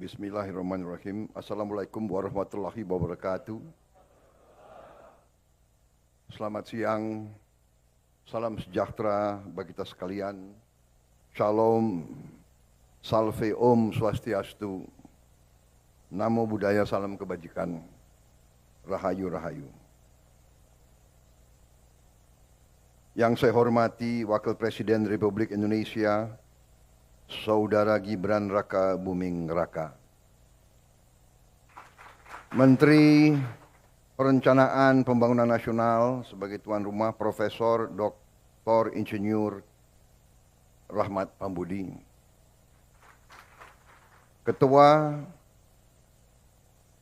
Bismillahirrahmanirrahim. Assalamualaikum warahmatullahi wabarakatuh. Selamat siang, salam sejahtera bagi kita sekalian. Shalom, salve om swastiastu, namo buddhaya, salam kebajikan, rahayu rahayu. Yang saya hormati Wakil Presiden Republik Indonesia, Saudara Gibran Raka Buming Raka. Menteri Perencanaan Pembangunan Nasional sebagai tuan rumah Profesor Dr. Insinyur Rahmat Pambudi. Ketua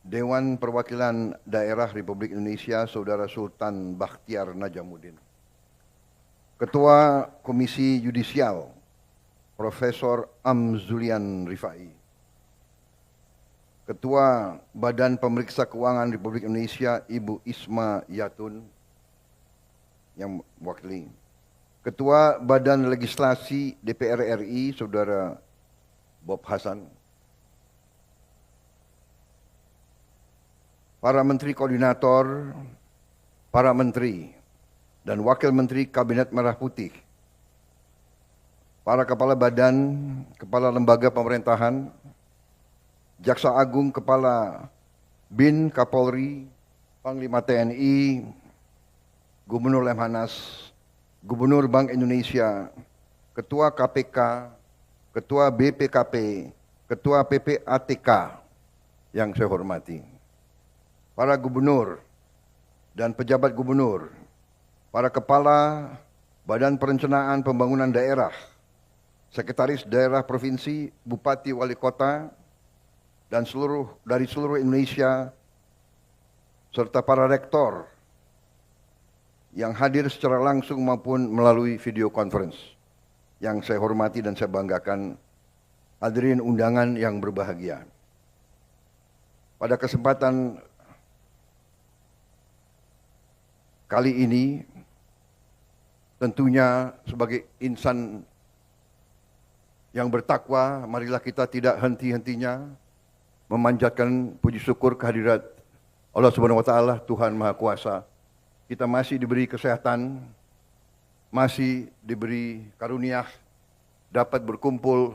Dewan Perwakilan Daerah Republik Indonesia Saudara Sultan Bakhtiar Najamuddin. Ketua Komisi Yudisial Profesor Amzulian Rifai. Ketua Badan Pemeriksa Keuangan Republik Indonesia Ibu Isma Yatun yang mewakili. Ketua Badan Legislasi DPR RI Saudara Bob Hasan. Para Menteri Koordinator, para Menteri dan Wakil Menteri Kabinet Merah Putih, para kepala badan, kepala lembaga pemerintahan, Jaksa Agung, Kepala BIN, Kapolri, Panglima TNI, Gubernur Lemhanas, Gubernur Bank Indonesia, Ketua KPK, Ketua BPKP, Ketua PPATK yang saya hormati, para gubernur dan pejabat gubernur, para kepala Badan Perencanaan Pembangunan Daerah, Sekretaris Daerah Provinsi, Bupati, Wali Kota, dan dari seluruh Indonesia, serta para rektor yang hadir secara langsung maupun melalui video conference. Yang saya hormati dan saya banggakan, hadirin undangan yang berbahagia. Pada kesempatan kali ini, tentunya sebagai insan yang bertakwa, marilah kita tidak henti-hentinya memanjatkan puji syukur kehadirat Allah Subhanahu wa taala, Tuhan Maha Kuasa. Kita masih diberi kesehatan, masih diberi karunia dapat berkumpul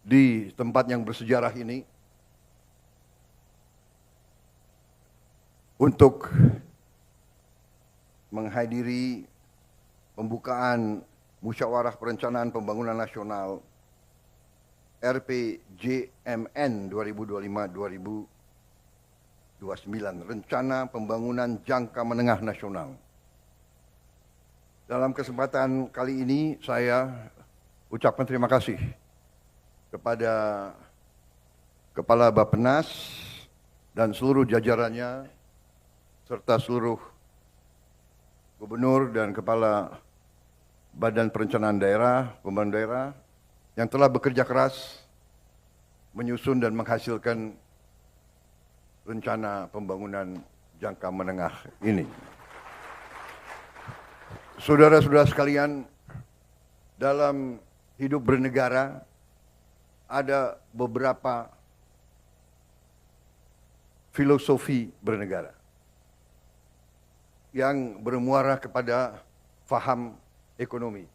di tempat yang bersejarah ini untuk menghadiri pembukaan Musyawarah Perencanaan Pembangunan Nasional RPJMN 2025-2029, Rencana Pembangunan Jangka Menengah Nasional. Dalam kesempatan kali ini saya ucapkan terima kasih kepada Kepala Bappenas dan seluruh jajarannya, serta seluruh Gubernur dan Kepala Badan Perencanaan Daerah, Pembangunan Daerah, yang telah bekerja keras menyusun dan menghasilkan rencana pembangunan jangka menengah ini. Saudara-saudara sekalian, dalam hidup bernegara ada beberapa filosofi bernegara yang bermuara kepada faham ekonomi.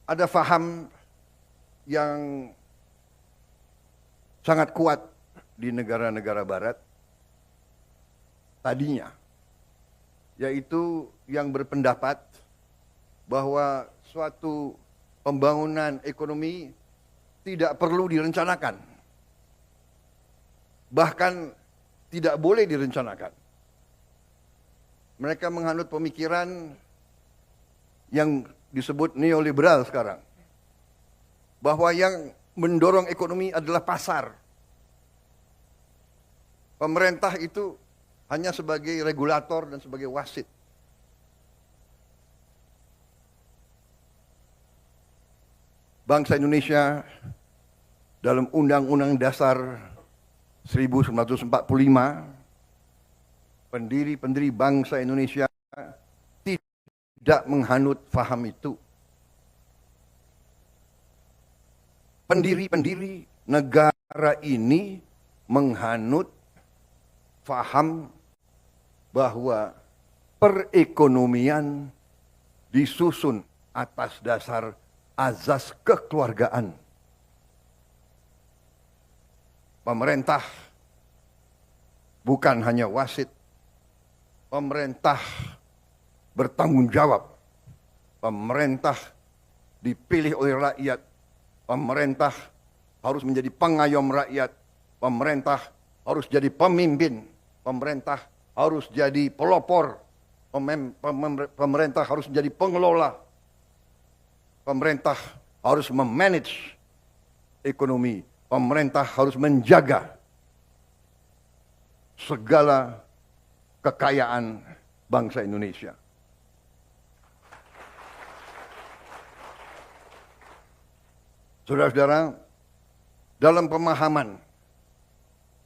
Ada faham yang sangat kuat di negara-negara barat tadinya, yaitu yang berpendapat bahwa suatu pembangunan ekonomi tidak perlu direncanakan, bahkan tidak boleh direncanakan. Mereka menganut pemikiran yang disebut neoliberal sekarang, bahwa yang mendorong ekonomi adalah pasar. Pemerintah itu hanya sebagai regulator dan sebagai wasit. Bangsa Indonesia dalam Undang-Undang Dasar 1945, pendiri bangsa Indonesia tidak menghanut faham itu. pendiri-pendiri negara ini menghanut faham bahwa perekonomian disusun atas dasar azas kekeluargaan. Pemerintah bukan hanya wasit, pemerintah bertanggung jawab, pemerintah dipilih oleh rakyat, pemerintah harus menjadi pengayom rakyat, pemerintah harus jadi pemimpin, pemerintah harus jadi pelopor, pemerintah harus menjadi pengelola, pemerintah harus memanage ekonomi, pemerintah harus menjaga segala kekayaan bangsa Indonesia. Saudara-saudara, dalam pemahaman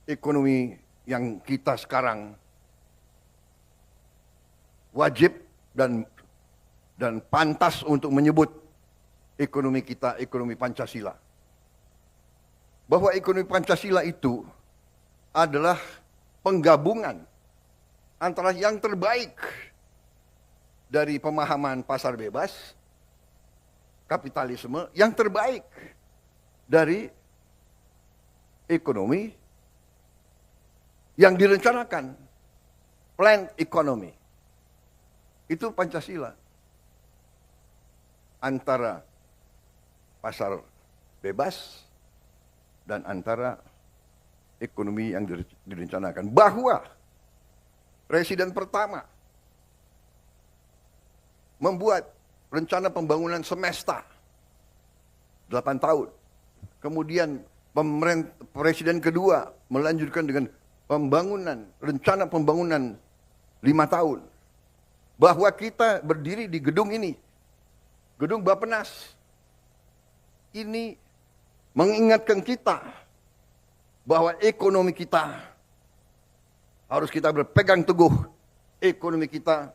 ekonomi yang kita sekarang wajib dan pantas untuk menyebut ekonomi kita ekonomi Pancasila. Bahwa ekonomi Pancasila itu adalah penggabungan antara yang terbaik dari pemahaman pasar bebas, kapitalisme, yang terbaik dari ekonomi yang direncanakan, planned economy. Itu Pancasila. Antara pasar bebas dan antara ekonomi yang direncanakan. Bahwa Presiden pertama membuat rencana pembangunan semesta 8 tahun. Kemudian Presiden kedua melanjutkan dengan rencana pembangunan 5 tahun. Bahwa kita berdiri di gedung ini, gedung Bappenas, ini mengingatkan kita bahwa ekonomi kita harus kita berpegang teguh. Ekonomi kita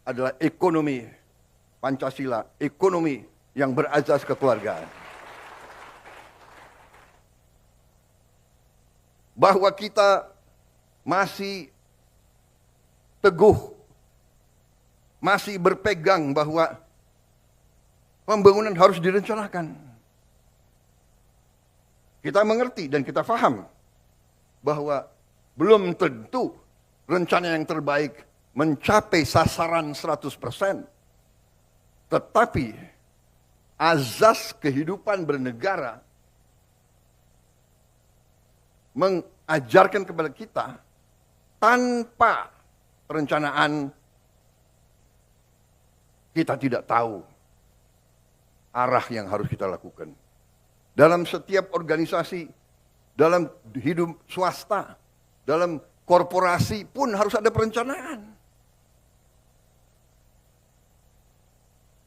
adalah ekonomi Pancasila, ekonomi yang berazas kekeluargaan. Bahwa kita masih teguh, masih berpegang bahwa pembangunan harus direncanakan. Kita mengerti dan kita paham bahwa belum tentu rencana yang terbaik mencapai sasaran 100%. Tetapi azas kehidupan bernegara mengajarkan kepada kita tanpa perencanaan kita tidak tahu arah yang harus kita lakukan. Dalam setiap organisasi, dalam hidup swasta, dalam korporasi pun harus ada perencanaan.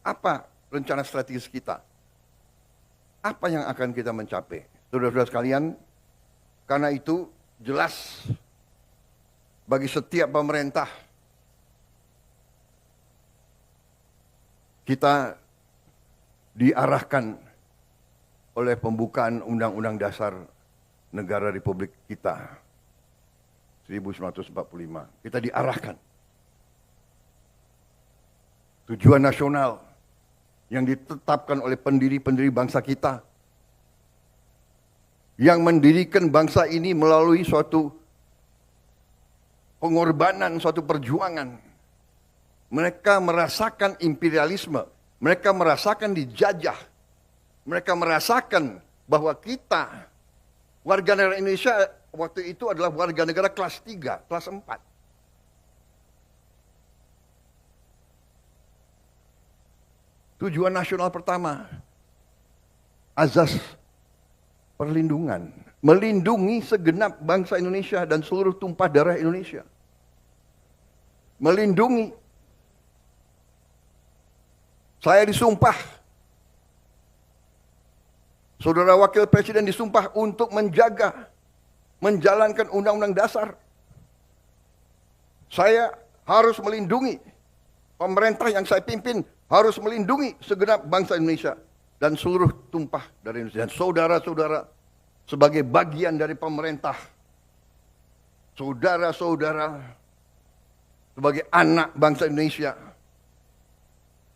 Apa rencana strategis kita? Apa yang akan kita mencapai? Saudara-saudara sekalian, karena itu jelas bagi setiap pemerintah kita diarahkan oleh pembukaan Undang-Undang Dasar Negara Republik kita 1945. Kita diarahkan tujuan nasional yang ditetapkan oleh pendiri-pendiri bangsa kita, yang mendirikan bangsa ini melalui suatu pengorbanan, suatu perjuangan. Mereka merasakan imperialisme, mereka merasakan dijajah, mereka merasakan bahwa kita, warga negara Indonesia waktu itu adalah warga negara kelas 3, kelas 4. Tujuan nasional pertama, azas perlindungan, melindungi segenap bangsa Indonesia dan seluruh tumpah darah Indonesia. Melindungi. Saya disumpah, Saudara Wakil Presiden disumpah untuk menjaga, menjalankan Undang-Undang Dasar. Saya harus melindungi, pemerintah yang saya pimpin harus melindungi segenap bangsa Indonesia dan seluruh tumpah dari Indonesia. Dan saudara-saudara sebagai bagian dari pemerintah, saudara-saudara sebagai anak bangsa Indonesia,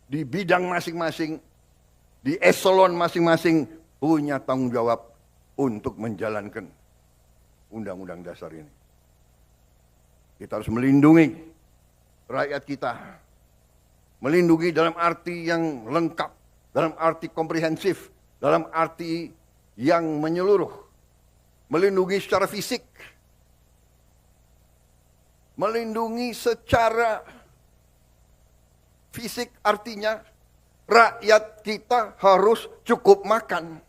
di bidang masing-masing, di eselon masing-masing, punya tanggung jawab untuk menjalankan Undang-Undang Dasar ini. Kita harus melindungi rakyat kita. Melindungi dalam arti yang lengkap, dalam arti komprehensif, dalam arti yang menyeluruh. Melindungi secara fisik. Melindungi secara fisik artinya rakyat kita harus cukup makan.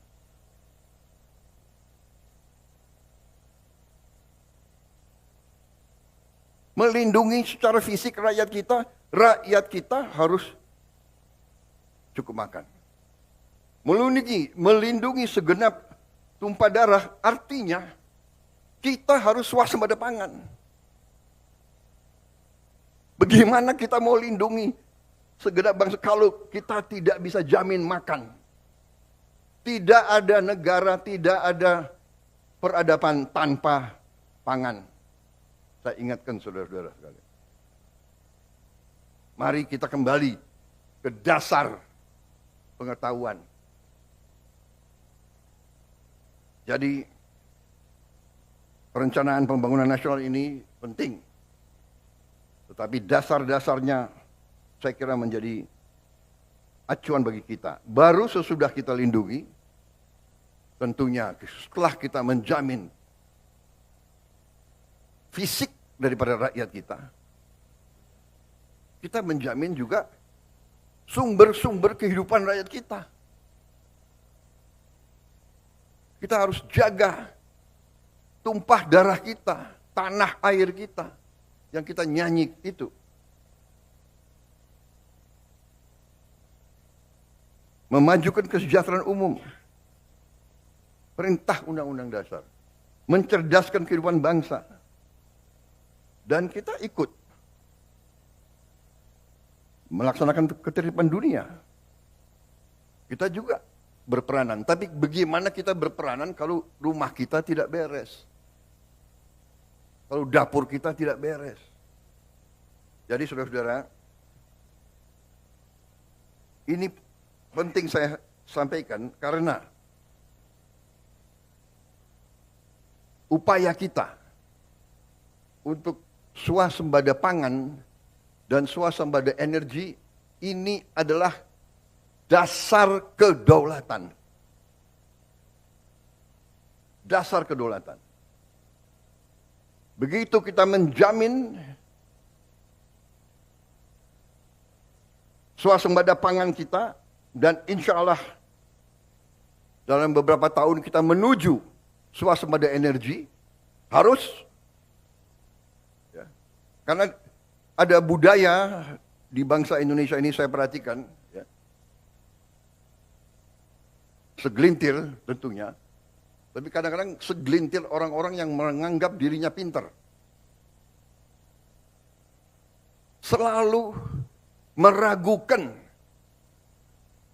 Melindungi secara fisik rakyat kita harus cukup makan. Melindungi segenap tumpah darah artinya kita harus swasembada pangan. Bagaimana kita mau lindungi segenap bangsa kalau kita tidak bisa jamin makan? Tidak ada negara, tidak ada peradaban tanpa pangan. Saya ingatkan saudara-saudara sekalian. Mari kita kembali ke dasar pengetahuan. Jadi perencanaan pembangunan nasional ini penting. Tetapi dasar-dasarnya saya kira menjadi acuan bagi kita. Baru sesudah kita lindungi, tentunya setelah kita menjamin fisik daripada rakyat kita, kita menjamin juga sumber-sumber kehidupan rakyat kita. Kita harus jaga tumpah darah kita, tanah air kita, yang kita nyanyi itu. Memajukan kesejahteraan umum. Perintah Undang-Undang Dasar. Mencerdaskan kehidupan bangsa. Dan kita ikut melaksanakan ketertiban dunia. Kita juga berperanan. Tapi bagaimana kita berperanan kalau rumah kita tidak beres? Kalau dapur kita tidak beres? Jadi saudara-saudara, ini penting saya sampaikan karena upaya kita untuk swasembada pangan dan swasembada energi ini adalah dasar kedaulatan. Dasar kedaulatan. Begitu kita menjamin swasembada pangan kita, dan insya Allah dalam beberapa tahun kita menuju swasembada energi, harus. Ya, karena ada budaya di bangsa Indonesia ini saya perhatikan, ya, segelintir tentunya, tapi kadang-kadang segelintir orang-orang yang menganggap dirinya pintar. Selalu meragukan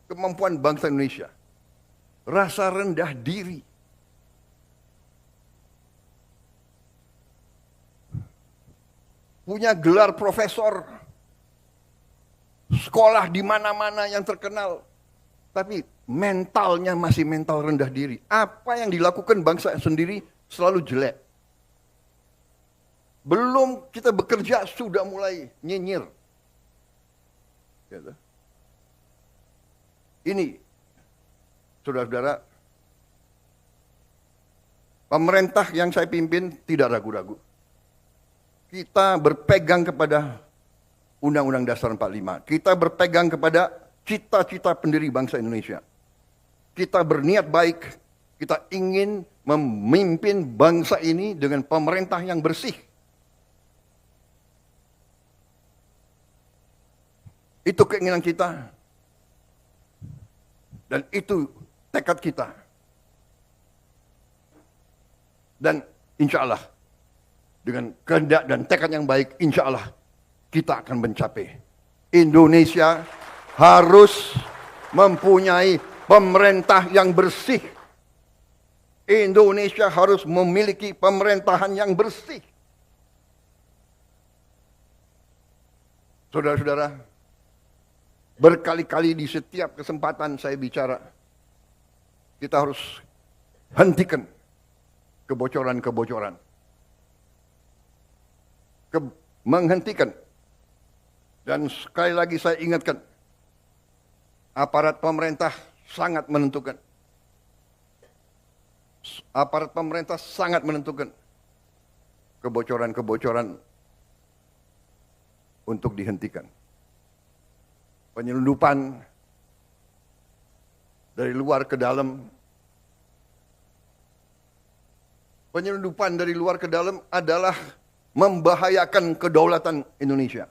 kemampuan bangsa Indonesia. Rasa rendah diri. Punya gelar profesor. Sekolah di mana-mana yang terkenal. Tapi mentalnya masih mental rendah diri. Apa yang dilakukan bangsa sendiri selalu jelek. Belum kita bekerja sudah mulai nyinyir. Gitu. Ini, saudara-saudara, pemerintah yang saya pimpin tidak ragu-ragu. Kita berpegang kepada Undang-Undang Dasar 45. Kita berpegang kepada cita-cita pendiri bangsa Indonesia. Kita berniat baik, kita ingin memimpin bangsa ini dengan pemerintah yang bersih. Itu keinginan kita. Dan itu tekad kita. Dan insya Allah, dengan kehendak dan tekad yang baik, insya Allah kita akan mencapai. Indonesia harus mempunyai pemerintah yang bersih. Indonesia harus memiliki pemerintahan yang bersih. Saudara-saudara, berkali-kali di setiap kesempatan saya bicara, kita harus hentikan kebocoran-kebocoran. Menghentikan. Dan sekali lagi saya ingatkan, aparat pemerintah sangat menentukan. Aparat pemerintah sangat menentukan kebocoran-kebocoran untuk dihentikan. Penyelundupan dari luar ke dalam. Penyelundupan dari luar ke dalam adalah membahayakan kedaulatan Indonesia.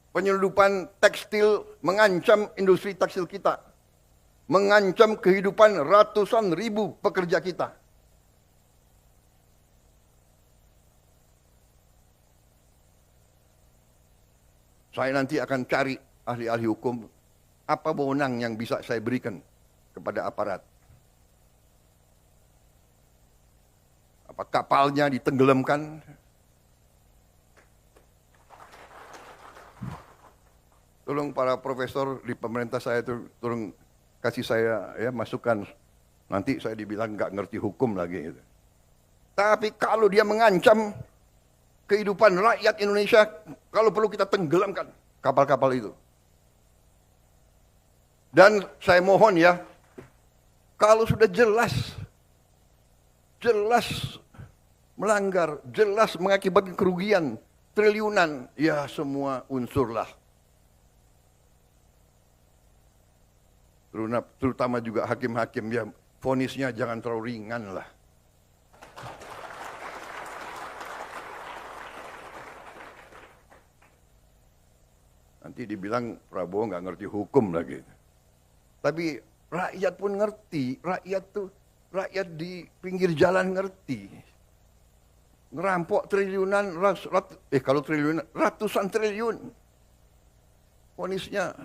Penyelundupan tekstil mengancam industri tekstil kita. Mengancam kehidupan ratusan ribu pekerja kita. Saya nanti akan cari ahli-ahli hukum, apa wewenang yang bisa saya berikan kepada aparat. Apa kapalnya ditenggelamkan? Tolong para profesor di pemerintah saya itu tolong kasih saya ya masukan. Nanti saya dibilang nggak ngerti hukum lagi. Tapi kalau dia mengancam kehidupan rakyat Indonesia, kalau perlu kita tenggelamkan kapal-kapal itu. Dan saya mohon ya, kalau sudah jelas melanggar, jelas mengakibatkan kerugian triliunan, ya semua unsurlah. Terutama juga hakim-hakim, ya vonisnya jangan terlalu ringan lah. Nanti dibilang Prabowo nggak ngerti hukum lagi. Tapi rakyat pun ngerti, rakyat di pinggir jalan ngerti. Ngerampok triliunan, kalau triliunan, ratusan triliun. Vonisnya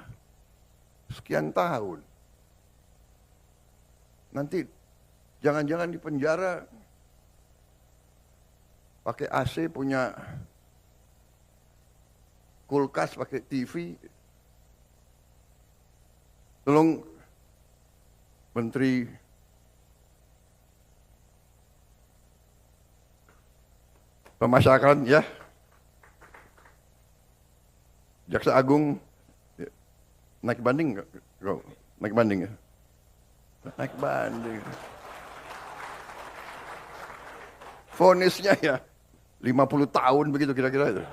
sekian tahun. Nanti jangan-jangan di penjara pakai AC, punya kulkas, pakai TV. Tolong Menteri Pemasyarakatan ya, Jaksa Agung naik banding nggak? Naik banding ya? Naik banding. Vonisnya ya 50 tahun begitu kira-kira itu.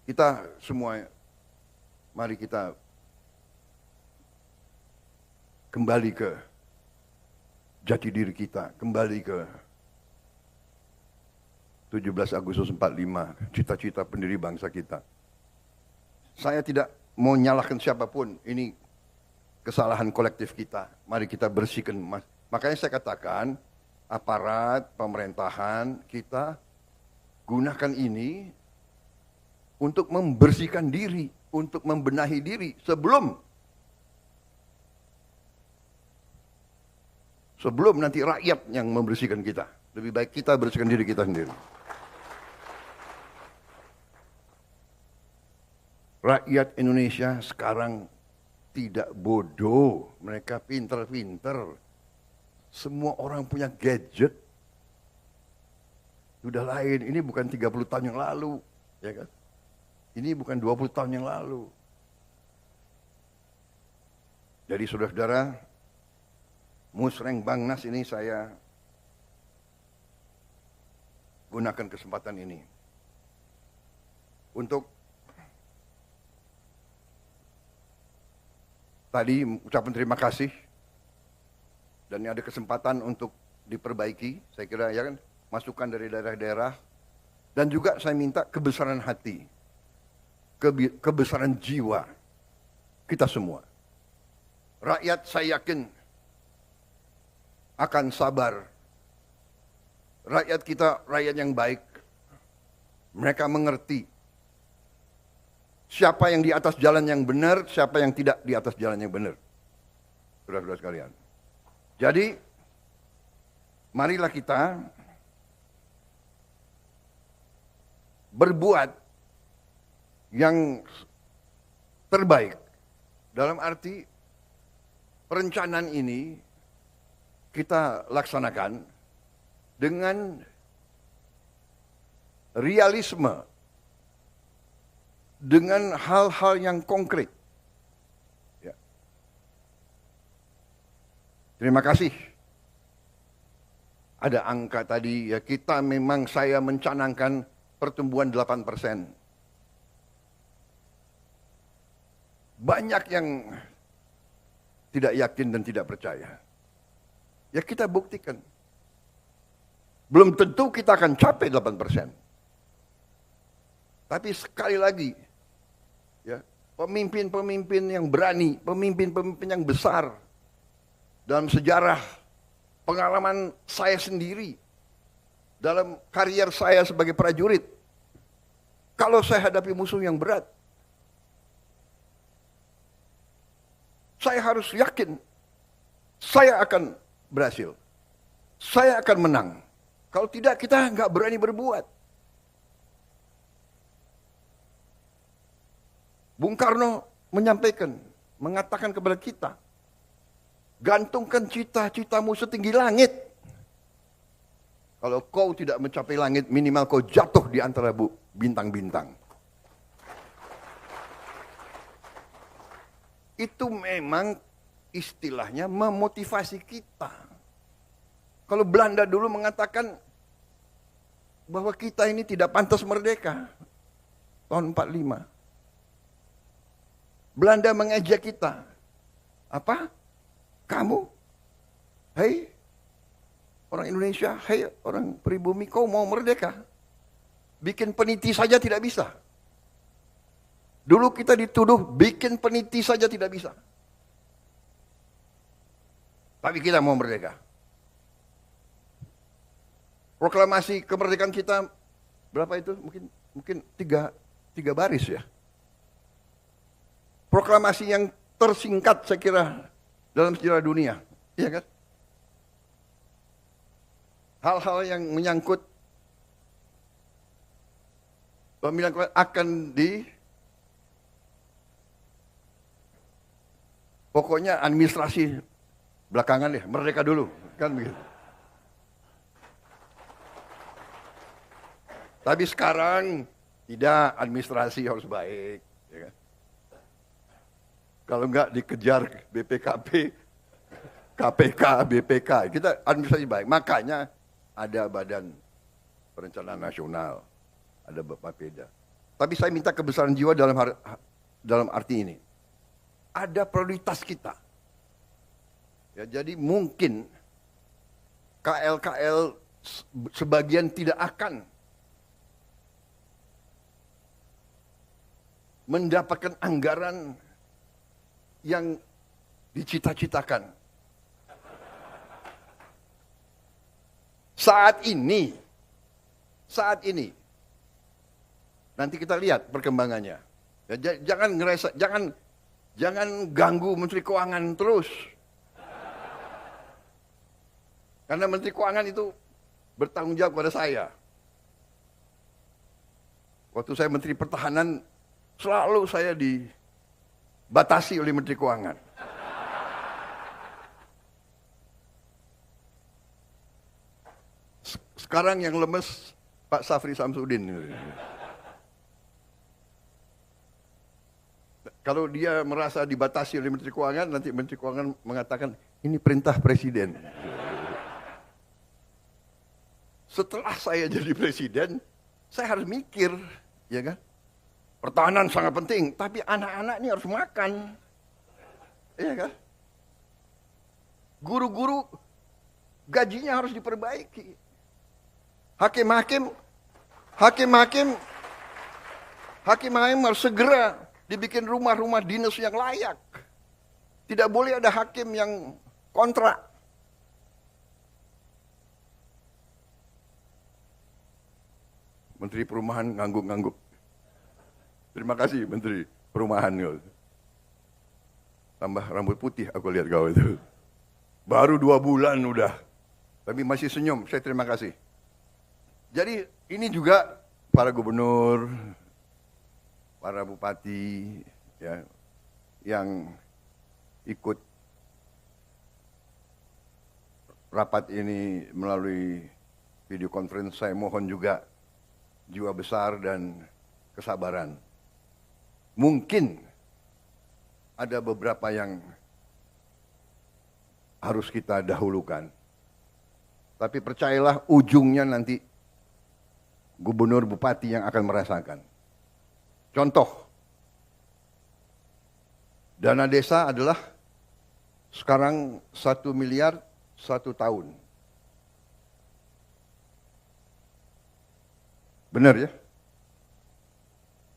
Kita semua, mari kita kembali ke jati diri kita, kembali ke 17 Agustus 45, cita-cita pendiri bangsa kita. Saya tidak mau nyalahkan siapapun, ini kesalahan kolektif kita. Mari kita bersihkan. Makanya saya katakan, aparat pemerintahan kita gunakan ini untuk membersihkan diri, untuk membenahi diri sebelum nanti rakyat yang membersihkan kita. Lebih baik kita bersihkan diri kita sendiri. Rakyat Indonesia sekarang tidak bodoh, mereka pinter-pinter. Semua orang punya gadget. Sudah lain, ini bukan 30 tahun yang lalu, ya kan? Ini bukan 20 tahun yang lalu. Jadi saudara-saudara, Musreng Bangnas ini saya gunakan kesempatan ini untuk tadi ucapan terima kasih, dan ada kesempatan untuk diperbaiki, saya kira ya kan, masukan dari daerah-daerah, dan juga saya minta kebesaran hati, kebesaran jiwa kita semua. Rakyat saya yakin akan sabar rakyat kita rakyat yang baik. Mereka mengerti siapa yang di atas jalan yang benar, siapa yang tidak di atas jalan yang benar. Saudara-saudara sekalian. Jadi, marilah kita berbuat yang terbaik. Dalam arti perencanaan ini kita laksanakan dengan realisme, dengan hal-hal yang konkret. Ya. Terima kasih. Ada angka tadi, ya kita memang saya mencanangkan pertumbuhan 8%. Banyak yang tidak yakin dan tidak percaya. Ya kita buktikan. Belum tentu kita akan capai 8%. Tapi sekali lagi, ya, pemimpin-pemimpin yang berani, pemimpin-pemimpin yang besar dalam sejarah pengalaman saya sendiri, dalam karier saya sebagai prajurit, kalau saya hadapi musuh yang berat, saya harus yakin saya akan berhasil, saya akan menang. Kalau tidak, kita nggak berani berbuat. Bung Karno menyampaikan, mengatakan kepada kita, gantungkan cita-citamu setinggi langit. Kalau kau tidak mencapai langit, minimal kau jatuh di antara bintang-bintang. Itu memang istilahnya memotivasi kita. Kalau Belanda dulu mengatakan bahwa kita ini tidak pantas merdeka, tahun 45. Belanda mengejek kita. Apa? Kamu? Hei, orang Indonesia, hei orang pribumi, kau mau merdeka? Bikin peniti saja tidak bisa. Dulu kita dituduh bikin peniti saja tidak bisa. Tapi kita mau merdeka. Proklamasi kemerdekaan kita berapa itu? Mungkin tiga baris ya. Proklamasi yang tersingkat saya kira dalam sejarah dunia, iya kan? Hal-hal yang menyangkut pemilihan akan pokoknya administrasi belakangan deh, merdeka dulu, kan begitu. Tapi sekarang tidak, administrasi harus baik, ya kan? Kalau enggak dikejar BPKP, KPK, BPK, kita administrasi baik. Makanya ada Badan Perencanaan Nasional, ada Bapeda. Tapi saya minta kebesaran jiwa dalam arti ini. Ada prioritas kita. Ya, jadi mungkin KL-KL sebagian tidak akan mendapatkan anggaran yang dicita-citakan. Saat ini, nanti kita lihat perkembangannya. Ya, jangan ganggu Menteri Keuangan terus. Karena Menteri Keuangan itu bertanggung jawab pada saya. Waktu saya Menteri Pertahanan, selalu saya dibatasi oleh Menteri Keuangan. Sekarang yang lemes Pak Safri Samsudin. Kalau dia merasa dibatasi oleh Menteri Keuangan, nanti Menteri Keuangan mengatakan, ini perintah Presiden. Setelah saya jadi Presiden, saya harus mikir, ya kan? Pertahanan sangat penting, tapi anak-anak ini harus makan. Iya kan? Guru-guru gajinya harus diperbaiki. Hakim-hakim harus segera dibikin rumah-rumah dinas yang layak. Tidak boleh ada hakim yang kontrak. Menteri Perumahan ngangguk-ngangguk. Terima kasih Menteri Perumahan. Tambah rambut putih aku lihat kau itu. Baru 2 bulan udah. Tapi masih senyum, saya terima kasih. Jadi ini juga para gubernur, para bupati ya, yang ikut rapat ini melalui video conference, saya mohon juga jiwa besar dan kesabaran. Mungkin ada beberapa yang harus kita dahulukan. Tapi percayalah ujungnya nanti gubernur bupati yang akan merasakan. Contoh, dana desa adalah sekarang 1 miliar 1 tahun. Benar ya?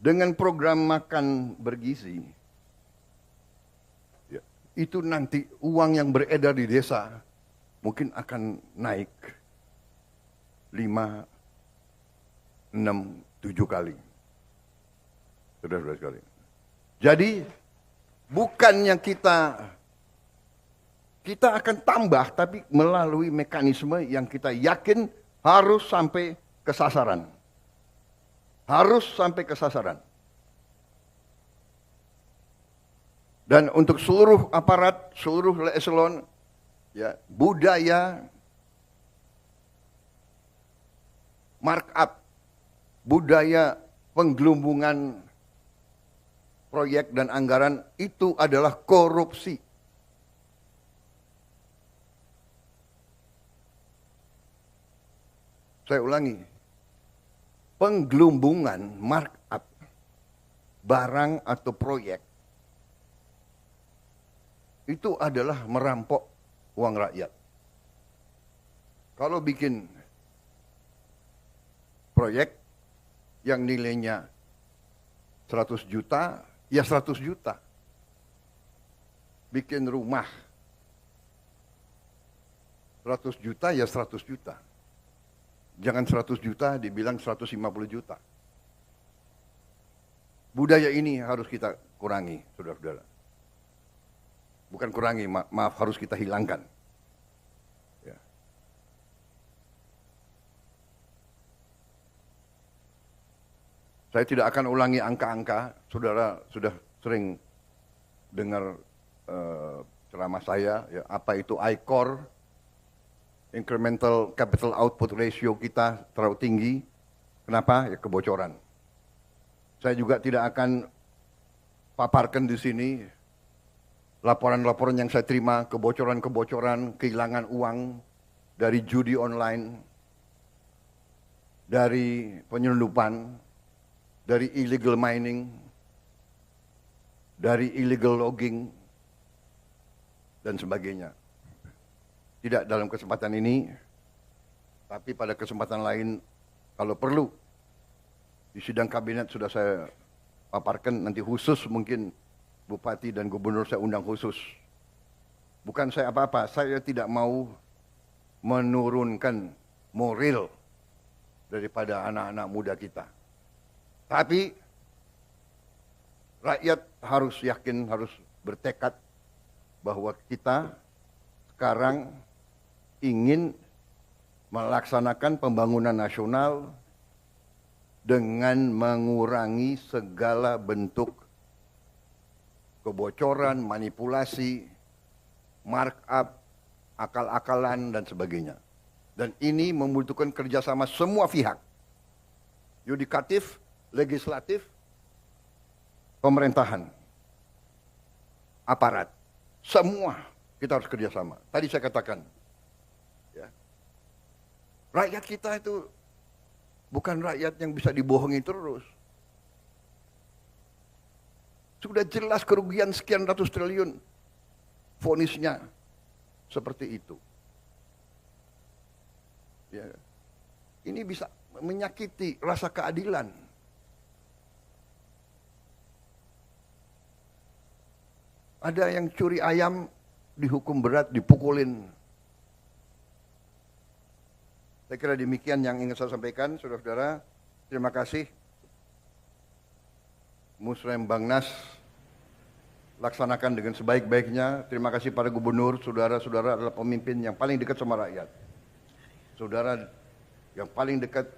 Dengan program makan bergizi, ya, itu nanti uang yang beredar di desa mungkin akan naik 5, 6, 7 kali. Saudara-saudara sekalian. Jadi bukannya kita akan tambah, tapi melalui mekanisme yang kita yakin harus sampai ke sasaran. Harus sampai ke sasaran. Dan untuk seluruh aparat, seluruh eselon, ya, budaya markup, budaya penggelumbungan proyek dan anggaran itu adalah korupsi. Saya ulangi, penggelumbungan markup barang atau proyek itu adalah merampok uang rakyat. Kalau bikin proyek yang nilainya 100 juta, ya 100 juta. Bikin rumah 100 juta, ya 100 juta. Jangan 100 juta dibilang 150 juta. Budaya ini harus kita kurangi, saudara-saudara. Bukan kurangi, maaf, harus kita hilangkan. Ya. Saya tidak akan ulangi angka-angka, saudara sudah sering dengar ceramah saya, ya, apa itu ICOR, incremental capital output ratio kita terlalu tinggi. Kenapa? Ya kebocoran. Saya juga tidak akan paparkan di sini laporan-laporan yang saya terima, kebocoran-kebocoran, kehilangan uang dari judi online, dari penyelundupan, dari illegal mining, dari illegal logging, dan sebagainya. Tidak dalam kesempatan ini, tapi pada kesempatan lain, kalau perlu, di sidang kabinet sudah saya paparkan, nanti khusus mungkin bupati dan gubernur saya undang khusus. Bukan saya apa-apa, saya tidak mau menurunkan moral daripada anak-anak muda kita. Tapi rakyat harus yakin, harus bertekad bahwa kita sekarang ingin melaksanakan pembangunan nasional dengan mengurangi segala bentuk kebocoran, manipulasi, markup, akal-akalan, dan sebagainya. Dan ini membutuhkan kerjasama semua pihak. Yudikatif, legislatif, pemerintahan, aparat. Semua kita harus kerjasama. Tadi saya katakan, ya, rakyat kita itu bukan rakyat yang bisa dibohongi terus. Sudah jelas kerugian sekian ratus triliun. Vonisnya seperti itu. Ya. Ini bisa menyakiti rasa keadilan. Ada yang curi ayam dihukum berat, dipukulin. Saya kira demikian yang ingin saya sampaikan, saudara-saudara. Terima kasih. Musrem Bangnas laksanakan dengan sebaik-baiknya. Terima kasih para gubernur, saudara-saudara adalah pemimpin yang paling dekat sama rakyat. Saudara yang paling dekat,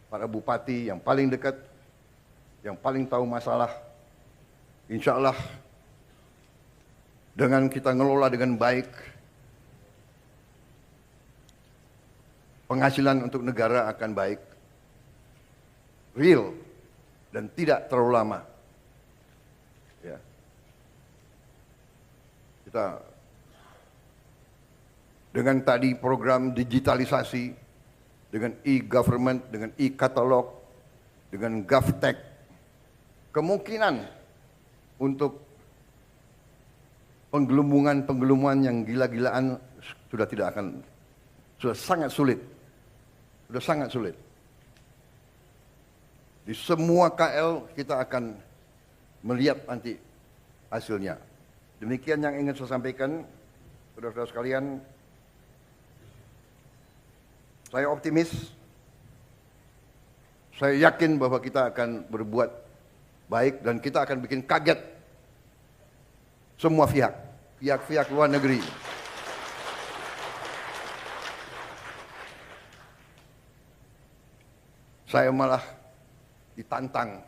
para bupati yang paling dekat, yang paling tahu masalah. Insya Allah dengan kita ngelola dengan baik, penghasilan untuk negara akan baik, real, dan tidak terlalu lama. Ya. Kita dengan tadi program digitalisasi, dengan e-government, dengan e-katalog, dengan GovTech, kemungkinan untuk penggelembungan yang gila-gilaan sudah sangat sulit. Sudah sangat sulit. Di semua KL kita akan melihat nanti hasilnya. Demikian yang ingin saya sampaikan, saudara-saudara sekalian. Saya optimis, saya yakin bahwa kita akan berbuat baik dan kita akan bikin kaget semua pihak luar negeri. Saya malah ditantang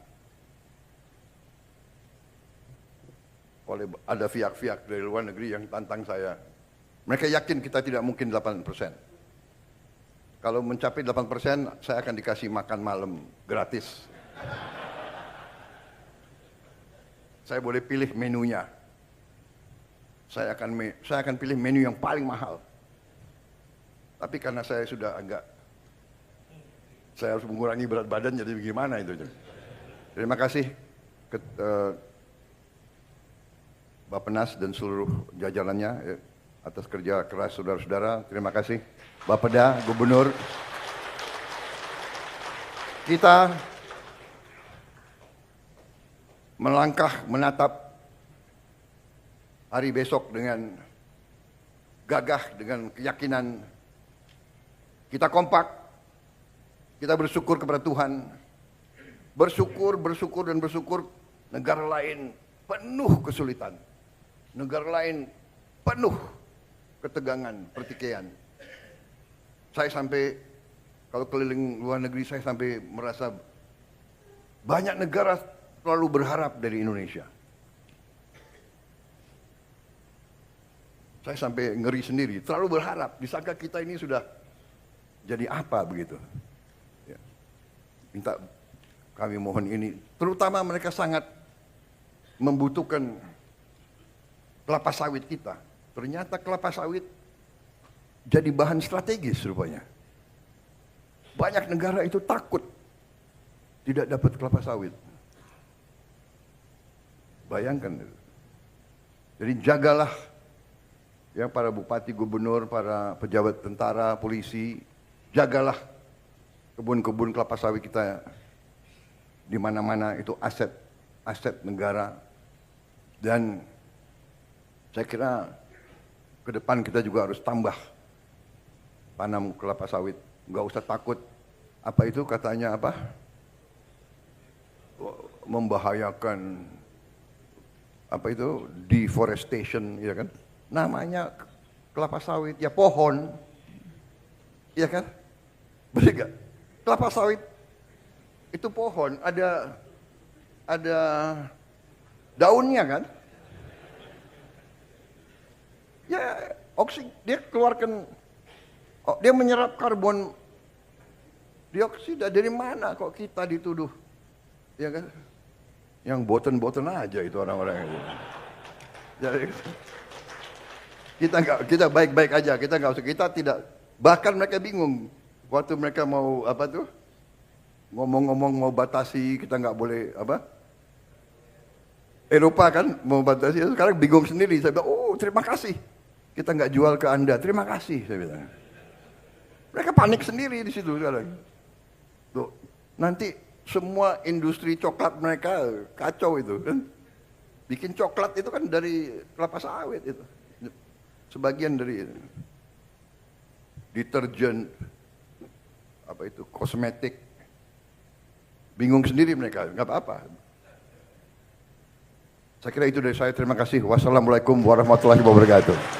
oleh ada pihak-pihak dari luar negeri yang tantang saya. Mereka yakin kita tidak mungkin 8%. Kalau mencapai 8%, saya akan dikasih makan malam gratis. Saya boleh pilih menunya. Saya akan pilih menu yang paling mahal. Tapi karena saya sudah saya harus mengurangi berat badan, jadi bagaimana itu? Terima kasih Bappenas dan seluruh jajarannya atas kerja keras saudara-saudara. Terima kasih Bapeda, Gubernur. Kita melangkah menatap hari besok dengan gagah, dengan keyakinan. Kita kompak, kita bersyukur kepada Tuhan. Bersyukur dan bersyukur. Negara lain penuh kesulitan. Negara lain penuh ketegangan, pertikaian. Saya sampai, kalau keliling luar negeri, saya sampai merasa banyak negara selalu berharap dari Indonesia. Saya sampai ngeri sendiri, terlalu berharap. Disangka kita ini sudah jadi apa begitu. Ya. Minta kami mohon ini, terutama mereka sangat membutuhkan kelapa sawit kita. Ternyata kelapa sawit jadi bahan strategis rupanya. Banyak negara itu takut tidak dapat kelapa sawit. Bayangkan. Jadi jagalah ya para bupati, gubernur, para pejabat tentara, polisi, jagalah kebun-kebun kelapa sawit kita. Di mana-mana itu aset negara. Dan saya kira ke depan kita juga harus tambah tanam kelapa sawit, nggak usah takut. Apa itu katanya apa? Membahayakan apa itu deforestation, ya kan? Namanya kelapa sawit ya pohon, ya kan? Betul nggak? Kelapa sawit itu pohon, ada daunnya kan? Ya dia keluarkan. Oh, dia menyerap karbon dioksida. Dari mana kok kita dituduh? Ya kan? Yang boten-boten aja itu orang-orang itu. Jadi kita baik-baik aja, kita tidak, bahkan mereka bingung waktu mereka mau apa tuh? Ngomong-ngomong mau batasi, kita nggak boleh apa? Eropa kan mau batasi, sekarang bingung sendiri. Saya bilang, oh terima kasih, kita nggak jual ke Anda, terima kasih, saya bilang. Mereka panik sendiri di situ sekarang. Tuh, nanti semua industri coklat mereka kacau itu kan. Bikin coklat itu kan dari kelapa sawit itu. Sebagian dari deterjen, apa itu, kosmetik, Bingung sendiri mereka, nggak apa-apa. Saya kira itu dari saya. Terima kasih. Wassalamualaikum warahmatullahi wabarakatuh.